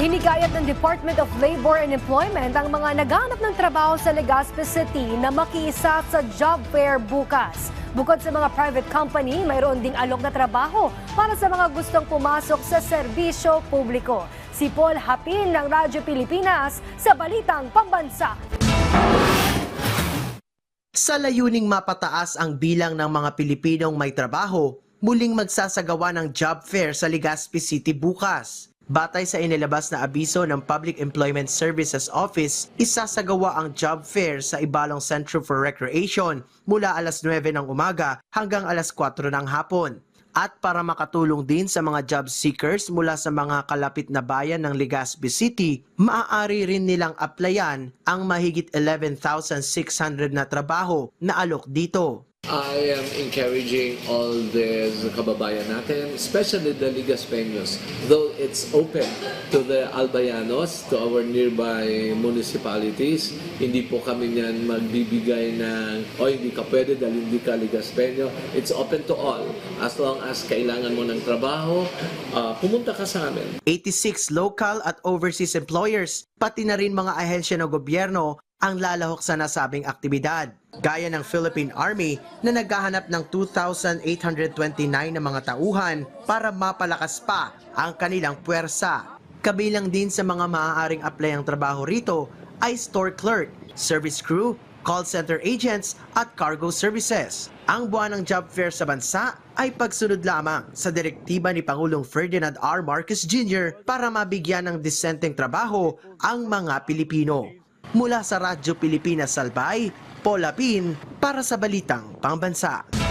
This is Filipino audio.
Hinigayat ng Department of Labor and Employment ang mga naghahanap ng trabaho sa Legazpi City na makiisa sa job fair bukas. Bukod sa mga private company, mayroon ding alok na trabaho para sa mga gustong pumasok sa serbisyo publiko. Si Paul Hapin ng Radyo Pilipinas sa Balitang Pambansa. Sa layuning mapataas ang bilang ng mga Pilipinong may trabaho, muling magsasagawa ng job fair sa Legazpi City bukas. Batay sa inilabas na abiso ng Public Employment Services Office, isasagawa ang job fair sa Ibalong Centro for Recreation mula alas 9 ng umaga hanggang alas 4 ng hapon. At para makatulong din sa mga job seekers mula sa mga kalapit na bayan ng Legazpi City, maaari rin nilang applyan ang mahigit 11,600 na trabaho na alok dito. I am encouraging all the kababayan natin, especially the Legazpeños, though it's open to the Albayanos, to our nearby municipalities. Hindi po kami niyan magbibigay ng, hindi ka pwede dahil hindi ka Legazpeño. It's open to all. As long as kailangan mo ng trabaho, pumunta ka sa amin. 86 local at overseas employers, pati na rin mga ahensya ng gobyerno ang lalahok sa nasabing aktibidad. Gaya ng Philippine Army na naghahanap ng 2,829 na mga tauhan para mapalakas pa ang kanilang puwersa. Kabilang din sa mga maaaring apply ang trabaho rito ay store clerk, service crew, call center agents at cargo services. Ang buwan ng job fair sa bansa ay pagsunod lamang sa direktiba ni Pangulong Ferdinand R. Marcos Jr. para mabigyan ng disenteng trabaho ang mga Pilipino. Mula sa Radyo Pilipinas Salbay, Paul Hapin para sa Balitang Pambansa.